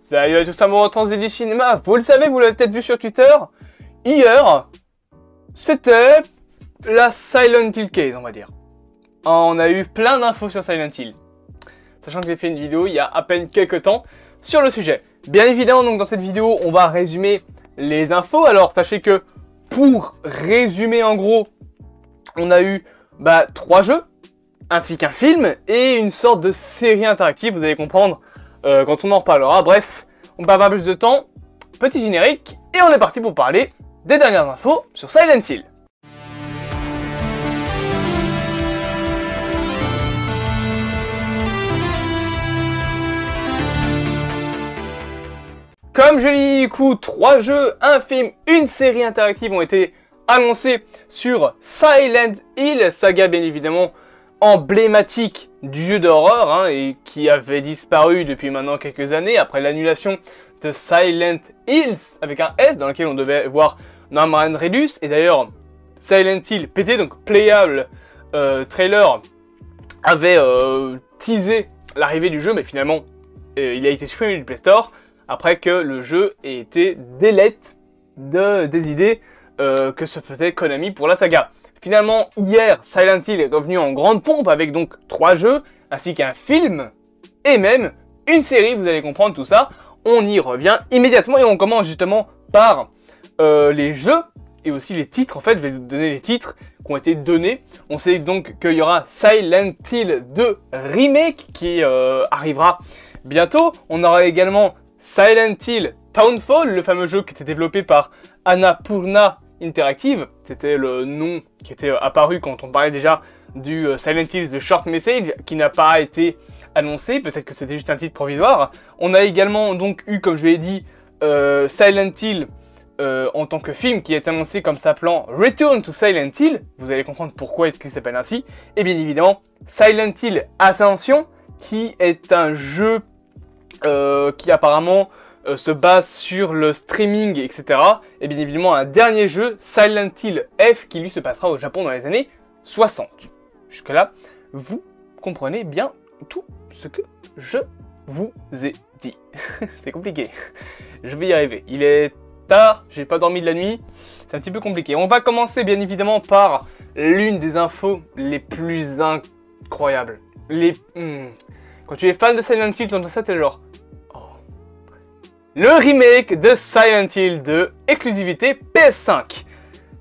Salut à tous amoureux du cinéma, vous le savez, vous l'avez peut-être vu sur Twitter, hier, c'était la Silent Hill case, on va dire. On a eu plein d'infos sur Silent Hill, sachant que j'ai fait une vidéo il y a à peine quelques temps sur le sujet. Bien évidemment, donc dans cette vidéo, on va résumer les infos. Alors sachez que pour résumer en gros, on a eu 3 jeux, ainsi qu'un film et une sorte de série interactive, vous allez comprendre quand on en reparlera. Bref, on perd pas plus de temps, petit générique, et on est parti pour parler des dernières infos sur Silent Hill. Comme je l'ai dit, du coup, 3 jeux, un film, une série interactive ont été annoncés sur Silent Hill, saga bien évidemment emblématique du jeu d'horreur et qui avait disparu depuis maintenant quelques années après l'annulation de Silent Hills avec un S dans lequel on devait voir Norman Reedus. Et d'ailleurs, Silent Hill PT, donc Playable Trailer, avait teasé l'arrivée du jeu, mais finalement il a été supprimé du Play Store après que le jeu ait été délette des idées que se faisait Konami pour la saga. Finalement, hier, Silent Hill est revenu en grande pompe avec donc 3 jeux, ainsi qu'un film, et même une série, vous allez comprendre tout ça. On y revient immédiatement et on commence justement par les jeux et aussi les titres. En fait, je vais vous donner les titres qui ont été donnés. On sait donc qu'il y aura Silent Hill 2 Remake qui arrivera bientôt. On aura également Silent Hill Townfall, le fameux jeu qui était développé par Annapurna Interactive, c'était le nom qui était apparu quand on parlait déjà du Silent Hill The Short Message, qui n'a pas été annoncé, peut-être que c'était juste un titre provisoire. On a également donc eu, comme je l'ai dit, Silent Hill en tant que film qui est annoncé comme s'appelant Return to Silent Hill, vous allez comprendre pourquoi est-ce qu'il s'appelle ainsi, et bien évidemment Silent Hill Ascension, qui est un jeu qui apparemment se base sur le streaming, etc. Et bien évidemment un dernier jeu, Silent Hill F, qui lui se passera au Japon dans les années 60. Jusque là, vous comprenez bien tout ce que je vous ai dit. C'est compliqué. Je vais y arriver. Il est tard, j'ai pas dormi de la nuit, c'est un petit peu compliqué. On va commencer bien évidemment par l'une des infos les plus incroyables. Quand tu es fan de Silent Hill, tu entends ça, t'es genre... Le remake de Silent Hill 2, exclusivité PS5.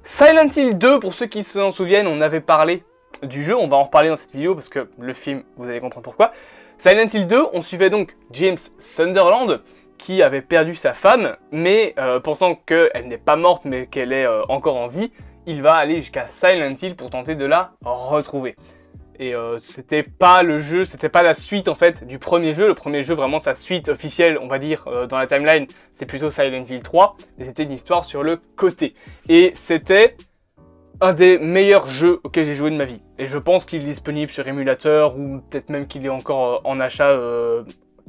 Silent Hill 2, pour ceux qui s'en souviennent, on avait parlé du jeu, on va en reparler dans cette vidéo parce que le film, vous allez comprendre pourquoi. Silent Hill 2, on suivait donc James Sunderland qui avait perdu sa femme, mais pensant qu'elle n'est pas morte mais qu'elle est encore en vie, il va aller jusqu'à Silent Hill pour tenter de la retrouver. Et c'était pas le jeu, c'était pas la suite en fait du premier jeu. Le premier jeu, vraiment sa suite officielle, on va dire, dans la timeline, c'est plutôt Silent Hill 3. Mais c'était une histoire sur le côté. Et c'était un des meilleurs jeux auxquels j'ai joué de ma vie. Et je pense qu'il est disponible sur émulateur ou peut-être même qu'il est encore en achat,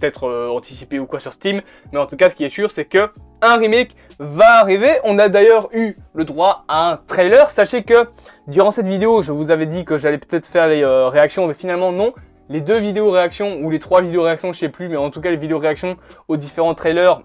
peut-être anticipé ou quoi sur Steam. Mais en tout cas, ce qui est sûr, c'est que un remake va arriver. On a d'ailleurs eu le droit à un trailer. Sachez que durant cette vidéo, je vous avais dit que j'allais peut-être faire les réactions, mais finalement non. Les 2 vidéos réactions, ou les 3 vidéos réactions, je sais plus, mais en tout cas les vidéos réactions aux différents trailers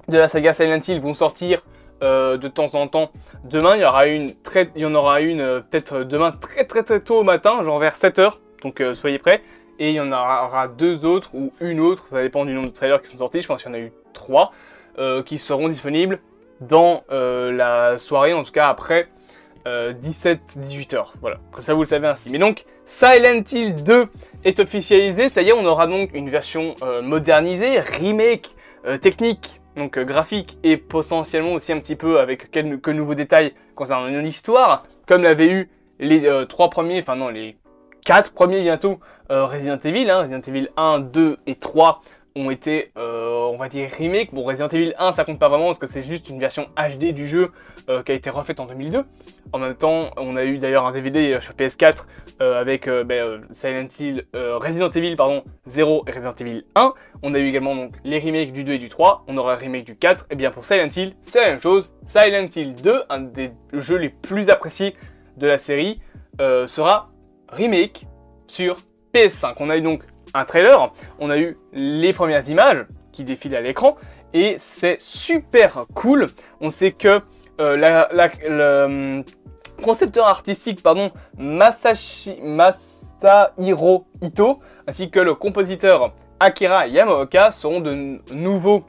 de la saga Silent Hill vont sortir de temps en temps. Demain, il y en aura une peut-être demain très tôt au matin, genre vers 7 h, donc soyez prêts. Et il y en aura 2 autres, ou une autre, ça dépend du nombre de trailers qui sont sortis, je pense qu'il y en a eu 3, qui seront disponibles dans la soirée, en tout cas après 17-18 h. Voilà, comme ça vous le savez ainsi. Mais donc, Silent Hill 2 est officialisé, ça y est, on aura donc une version modernisée, remake, technique, donc graphique, et potentiellement aussi un petit peu avec quelques nouveaux détails concernant l'histoire, comme l'avaient eu les 3 premiers, enfin non, les 4 premiers bientôt Resident Evil, Resident Evil 1, 2 et 3 ont été, on va dire, remake. Bon, Resident Evil 1, ça compte pas vraiment parce que c'est juste une version HD du jeu qui a été refaite en 2002. En même temps, on a eu d'ailleurs un DVD sur PS4 avec Silent Hill, Resident Evil, pardon, 0 et Resident Evil 1. On a eu également donc les remakes du 2 et du 3. On aura un remake du 4. Et bien pour Silent Hill, c'est la même chose. Silent Hill 2, un des jeux les plus appréciés de la série, sera remake sur PS5. On a eu donc un trailer, on a eu les premières images, qui défilent à l'écran, et c'est super cool. On sait que le concepteur artistique, pardon, Masahiro Ito, ainsi que le compositeur Akira Yamaoka seront de nouveau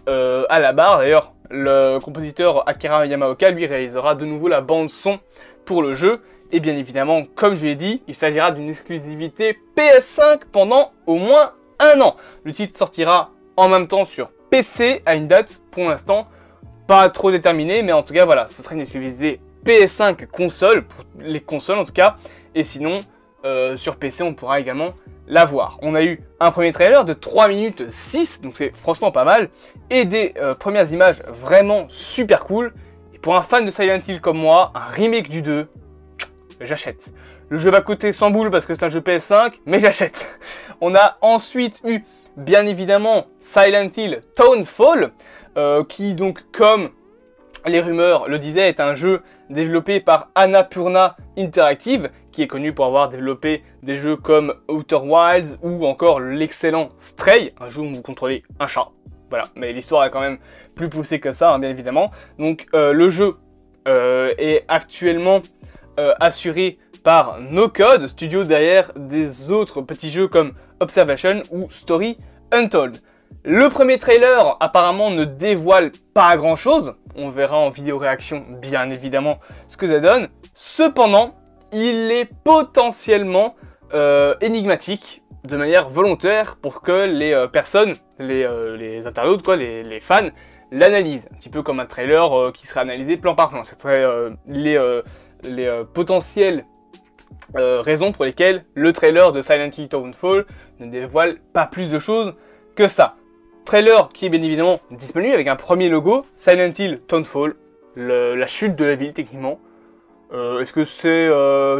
à la barre. D'ailleurs, le compositeur Akira Yamaoka, lui, réalisera de nouveau la bande-son pour le jeu. Et bien évidemment, comme je l'ai dit, il s'agira d'une exclusivité PS5 pendant au moins un an. Le titre sortira en même temps sur PC à une date, pour l'instant, pas trop déterminée, mais en tout cas, voilà, ce sera une exclusivité PS5 console, pour les consoles en tout cas, et sinon, sur PC, on pourra également la voir. On a eu un premier trailer de 3 minutes 6, donc c'est franchement pas mal, et des premières images vraiment super cool. Et pour un fan de Silent Hill comme moi, un remake du 2, j'achète. Le jeu va coûter 100 boules parce que c'est un jeu PS5, mais j'achète. On a ensuite eu, bien évidemment, Silent Hill Townfall, qui donc, comme les rumeurs le disaient, est un jeu développé par Annapurna Interactive, qui est connu pour avoir développé des jeux comme Outer Wilds ou encore l'excellent Stray, un jeu où vous contrôlez un chat. Voilà, mais l'histoire est quand même plus poussée que ça, hein, bien évidemment. Donc le jeu est actuellement assuré par No Code, studio derrière des autres petits jeux comme Observation ou Story Untold. Le premier trailer apparemment ne dévoile pas grand chose, on verra en vidéo réaction bien évidemment ce que ça donne. Cependant, il est potentiellement énigmatique de manière volontaire pour que les personnes, les internautes, quoi, les fans, l'analysent. Un petit peu comme un trailer qui serait analysé plan par plan. Ce serait les potentielles raisons pour lesquelles le trailer de Silent Hill Townfall ne dévoile pas plus de choses que ça. Trailer qui est bien évidemment disponible avec un premier logo, Silent Hill Townfall, la chute de la ville techniquement. Est-ce que c'est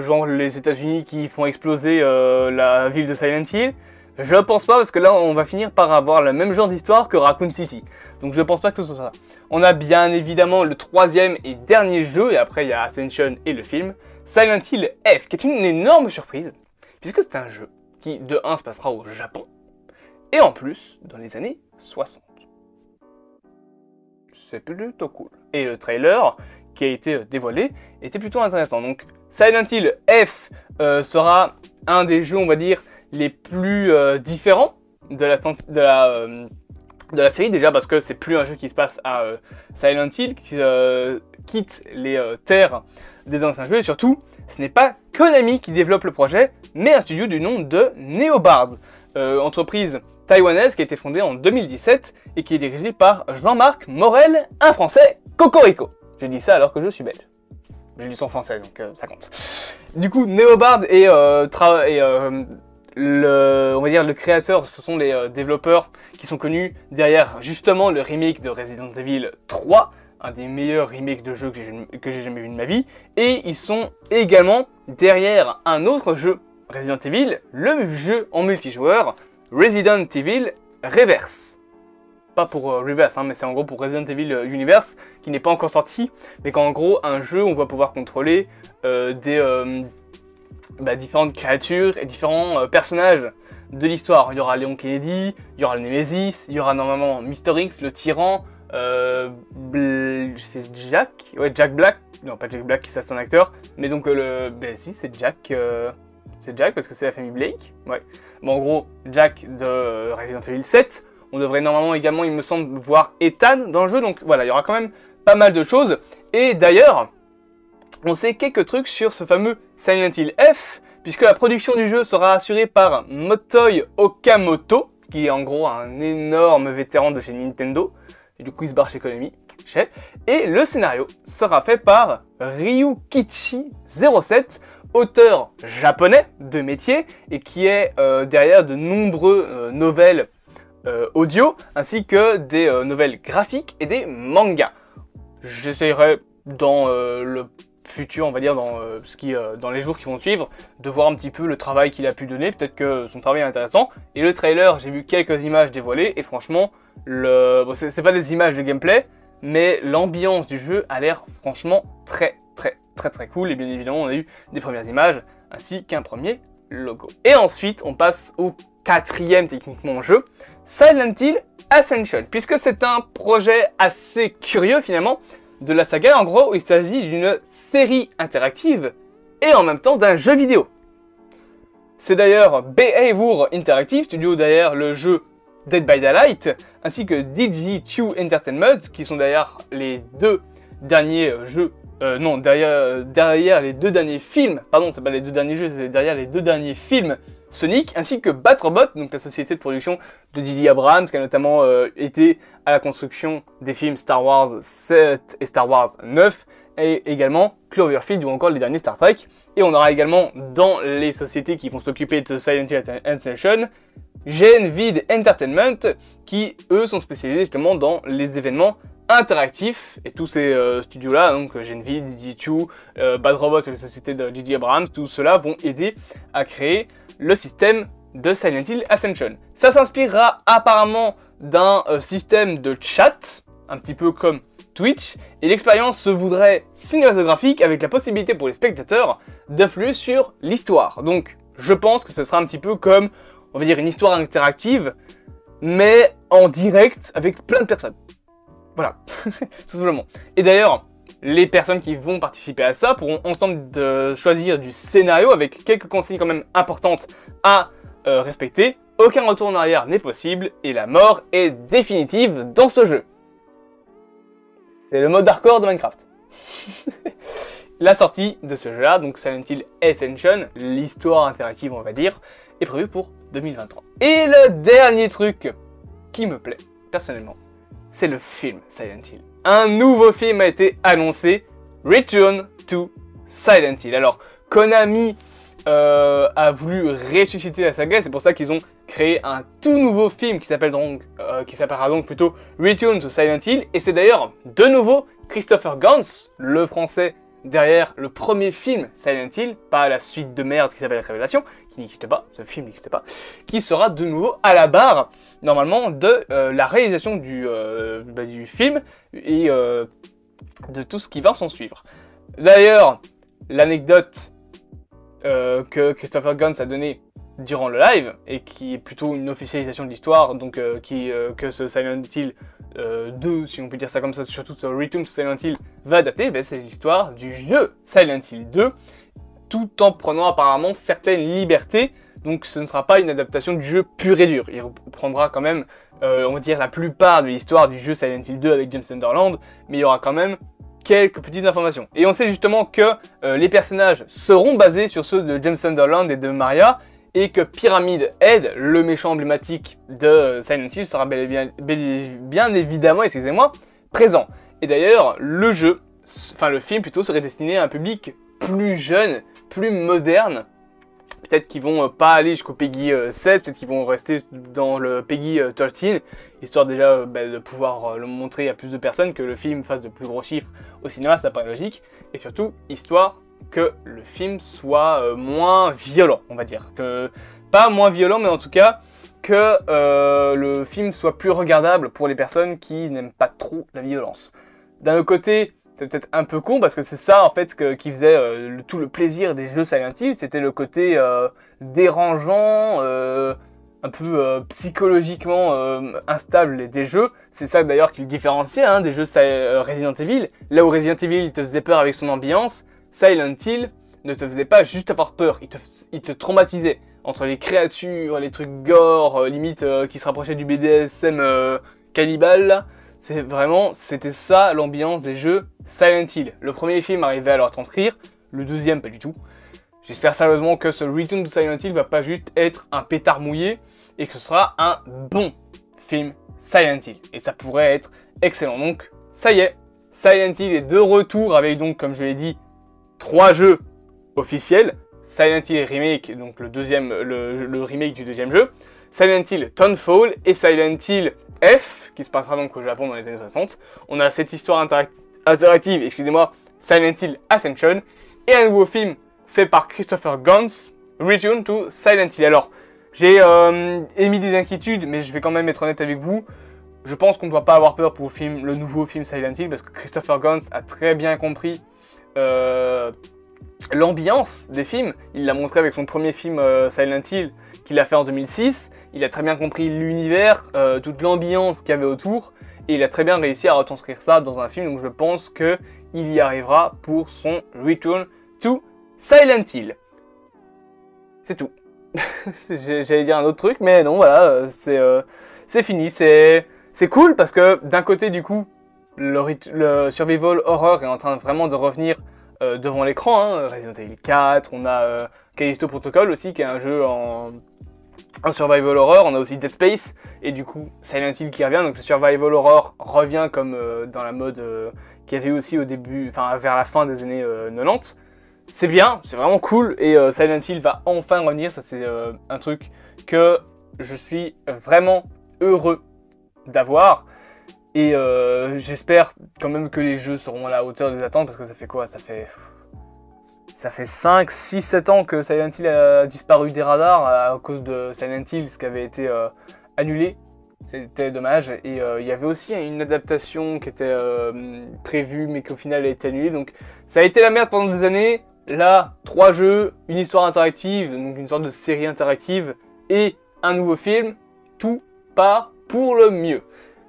genre les États-Unis qui font exploser la ville de Silent Hill? Je pense pas, parce que là on va finir par avoir le même genre d'histoire que Raccoon City. Donc je pense pas que ce soit ça. On a bien évidemment le troisième et dernier jeu, et après il y a Ascension et le film, Silent Hill F, qui est une énorme surprise, puisque c'est un jeu qui de 1 se passera au Japon, et en plus dans les années 60. C'est plutôt cool. Et le trailer qui a été dévoilé était plutôt intéressant. Donc Silent Hill F sera un des jeux, on va dire, les plus différents de la série, déjà parce que c'est plus un jeu qui se passe à Silent Hill, qui quitte les terres des anciens jeux, et surtout ce n'est pas Konami qui développe le projet, mais un studio du nom de Neobard, entreprise taïwanaise qui a été fondée en 2017 et qui est dirigée par Jean-Marc Morel, un Français cocorico. Je dis ça alors que je suis belge. J'ai lu son français, donc ça compte. Du coup, Neobard et on va dire le créateur, ce sont les développeurs qui sont connus derrière justement le remake de Resident Evil 3, un des meilleurs remakes de jeux que j'ai jamais vu de ma vie, et ils sont également derrière un autre jeu Resident Evil, le jeu en multijoueur Resident Evil Reverse. Pas pour Reverse, hein, mais c'est en gros pour Resident Evil Universe, qui n'est pas encore sorti, mais qu'en gros, un jeu où on va pouvoir contrôler différentes créatures et différents personnages de l'histoire. Il y aura Leon Kennedy, il y aura le Nemesis, il y aura normalement Mr. X, le tyran, c'est Jack, ouais, Jack Black, non pas Jack Black, ça c'est un acteur, mais donc si c'est Jack, parce que c'est la famille Blake, ouais. Bon, en gros, Jack de Resident Evil 7. On devrait normalement également, il me semble, voir Ethan dans le jeu. Donc voilà, il y aura quand même pas mal de choses. Et d'ailleurs, on sait quelques trucs sur ce fameux Silent Hill F, puisque la production du jeu sera assurée par Motoi Okamoto, qui est en gros un énorme vétéran de chez Nintendo. Et du coup, il se barre chez Konami. Et le scénario sera fait par Ryukichi07, auteur japonais de métier, et qui est derrière de nombreux novels audio, ainsi que des nouvelles graphiques et des mangas. J'essaierai dans le futur, on va dire, dans les jours qui vont suivre, de voir un petit peu le travail qu'il a pu donner. Peut-être que son travail est intéressant. Et le trailer, j'ai vu quelques images dévoilées, et franchement, c'est pas des images de gameplay, mais l'ambiance du jeu a l'air franchement très cool. Et bien évidemment, on a eu des premières images, ainsi qu'un premier logo. Et ensuite, on passe au quatrième techniquement jeu, Silent Hill Ascension, puisque c'est un projet assez curieux finalement de la saga. En gros, il s'agit d'une série interactive et en même temps d'un jeu vidéo. C'est d'ailleurs Behaviour Interactive, studio derrière le jeu Dead by Daylight, ainsi que DG2 Entertainment, qui sont derrière les deux derniers jeux, derrière les deux derniers films, pardon, c'est pas les deux derniers jeux, c'est derrière les deux derniers films Sonic, ainsi que Bat Robot, donc la société de production de J.J. Abrams, qui a notamment été à la construction des films Star Wars 7 et Star Wars 9, et également Cloverfield ou encore les derniers Star Trek. Et on aura également dans les sociétés qui vont s'occuper de Silent Hill Ascension, Genvid Entertainment, qui eux sont spécialisés justement dans les événements interactifs. Et tous ces studios-là, donc Genvid, DG2, Bad Robot et les sociétés de J.J. Abrams, tout cela vont aider à créer le système de Silent Hill Ascension. Ça s'inspirera apparemment d'un système de chat, un petit peu comme Twitch, et l'expérience se voudrait cinématographique avec la possibilité pour les spectateurs d'influer sur l'histoire. Donc je pense que ce sera un petit peu comme, on va dire, une histoire interactive, mais en direct avec plein de personnes. Voilà, tout simplement. Et d'ailleurs, les personnes qui vont participer à ça pourront ensemble choisir du scénario avec quelques consignes quand même importantes à respecter. Aucun retour en arrière n'est possible et la mort est définitive dans ce jeu. C'est le mode hardcore de Minecraft. La sortie de ce jeu-là, donc Silent Hill Ascension, l'histoire interactive on va dire, est prévue pour 2023. Et le dernier truc qui me plaît, personnellement, c'est le film Silent Hill. Un nouveau film a été annoncé, Return to Silent Hill. Alors, Konami a voulu ressusciter la saga, c'est pour ça qu'ils ont créé un tout nouveau film qui s'appellera donc plutôt Return to Silent Hill, et c'est d'ailleurs de nouveau Christopher Gans, le français derrière le premier film Silent Hill, pas la suite de merde qui s'appelle La Révélation, qui n'existe pas, ce film n'existe pas, qui sera de nouveau à la barre normalement de la réalisation du film et de tout ce qui va s'en suivre. D'ailleurs, l'anecdote que Christopher Gans a donnée durant le live, et qui est plutôt une officialisation de l'histoire, donc que ce Silent Hill 2, si on peut dire ça comme ça, surtout ce Return to Silent Hill va adapter, c'est l'histoire du jeu Silent Hill 2, tout en prenant apparemment certaines libertés, donc ce ne sera pas une adaptation du jeu pur et dur, il reprendra quand même, on va dire, la plupart de l'histoire du jeu Silent Hill 2 avec James Sunderland, mais il y aura quand même quelques petites informations. Et on sait justement que les personnages seront basés sur ceux de James Sunderland et de Maria, et que Pyramid Head, le méchant emblématique de Silent Hill, sera bien évidemment, excusez-moi, présent. Et d'ailleurs, le film plutôt, serait destiné à un public plus jeune, plus moderne. Peut-être qu'ils vont pas aller jusqu'au Peggy 16, peut-être qu'ils vont rester dans le Peggy 13, histoire déjà de pouvoir le montrer à plus de personnes, que le film fasse de plus gros chiffres au cinéma, ça paraît logique, et surtout, histoire que le film soit moins violent, on va dire. Pas moins violent, mais en tout cas, que le film soit plus regardable pour les personnes qui n'aiment pas trop la violence. D'un autre côté, c'est peut-être un peu con, parce que c'est ça, en fait, qui faisait tout le plaisir des jeux Silent Hill, c'était le côté dérangeant, un peu psychologiquement instable des jeux. C'est ça d'ailleurs qui le différenciait des jeux Resident Evil. Là où Resident Evil te faisait peur avec son ambiance, Silent Hill ne te faisait pas juste avoir peur, il te traumatisait. Entre les créatures, les trucs gore, limite qui se rapprochaient du BDSM cannibale, là. C'était ça l'ambiance des jeux Silent Hill. Le premier film arrivait à le retranscrire, le deuxième pas du tout. J'espère sérieusement que ce Return to Silent Hill va pas juste être un pétard mouillé, et que ce sera un bon film Silent Hill. Et ça pourrait être excellent. Donc ça y est, Silent Hill est de retour avec, donc comme je l'ai dit, 3 jeux officiels. Silent Hill Remake, donc le remake du deuxième jeu, Silent Hill Townfall et Silent Hill F, qui se passera donc au Japon dans les années 60. On a cette histoire interactive, excusez-moi, Silent Hill Ascension, et un nouveau film fait par Christopher Gans, Return to Silent Hill. Alors, j'ai émis des inquiétudes, mais je vais quand même être honnête avec vous. Je pense qu'on ne doit pas avoir peur pour le nouveau film Silent Hill, parce que Christopher Gans a très bien compris l'ambiance des films. Il l'a montré avec son premier film Silent Hill qu'il a fait en 2006. Il a très bien compris l'univers, toute l'ambiance qu'il y avait autour. Et il a très bien réussi à retranscrire ça dans un film. Donc je pense qu'il y arrivera pour son Return to Silent Hill. C'est tout. J'allais dire un autre truc, mais non, voilà, c'est fini. C'est cool parce que d'un côté, du coup, le survival horror est en train vraiment de revenir devant l'écran. Hein. Resident Evil 4, on a Callisto Protocol aussi, qui est un jeu en survival horror. On a aussi Dead Space, et du coup, Silent Hill qui revient. Donc le survival horror revient comme dans la mode qu'il y avait aussi au début, enfin vers la fin des années 90. C'est bien, c'est vraiment cool, et Silent Hill va enfin revenir. Ça c'est un truc que je suis vraiment heureux d'avoir. Et j'espère quand même que les jeux seront à la hauteur des attentes, parce que ça fait quoi? Ça fait 5, 6, 7 ans que Silent Hill a disparu des radars à cause de Silent Hill, ce qui avait été annulé. C'était dommage. Et il y avait aussi une adaptation qui était prévue, mais qui au final a été annulée. Donc ça a été la merde pendant des années. Là, 3 jeux, une histoire interactive, donc une sorte de série interactive, et un nouveau film. Tout part pour le mieux.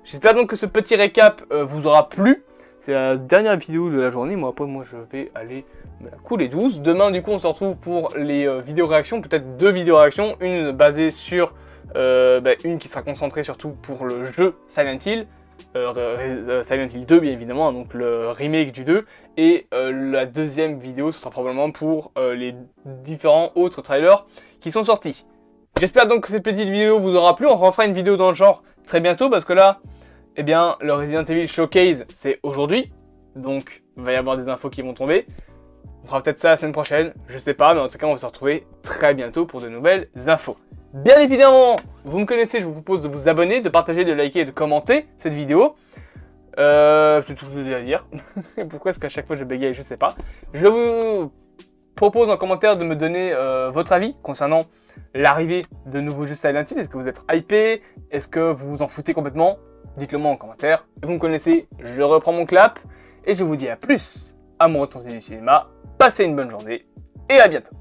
J'espère donc que ce petit récap vous aura plu. C'est la dernière vidéo de la journée. Moi, après, je vais aller me la couler douce. Demain, du coup, on se retrouve pour les vidéos réactions. Peut-être 2 vidéos réactions. Une basée sur... une qui sera concentrée surtout pour le jeu Silent Hill. Silent Hill 2, bien évidemment. Donc le remake du 2. Et la deuxième vidéo, ce sera probablement pour les différents autres trailers qui sont sortis. J'espère donc que cette petite vidéo vous aura plu. On refera une vidéo dans le genre très bientôt, parce que là, eh bien, le Resident Evil Showcase, c'est aujourd'hui. Donc, il va y avoir des infos qui vont tomber. On fera peut-être ça la semaine prochaine, je sais pas, mais en tout cas, on va se retrouver très bientôt pour de nouvelles infos. Bien évidemment, vous me connaissez, je vous propose de vous abonner, de partager, de liker et de commenter cette vidéo. C'est tout ce que j'ai à dire. Pourquoi est-ce qu'à chaque fois je bégaye, je sais pas. Je vous propose en commentaire de me donner votre avis concernant l'arrivée de nouveaux jeux Silent Hill. Est-ce que vous êtes hypé? Est-ce que vous vous en foutez complètement? Dites-le moi en commentaire. Vous me connaissez, je reprends mon clap. Et je vous dis à plus, amoureux de ton cinéma. Passez une bonne journée et à bientôt.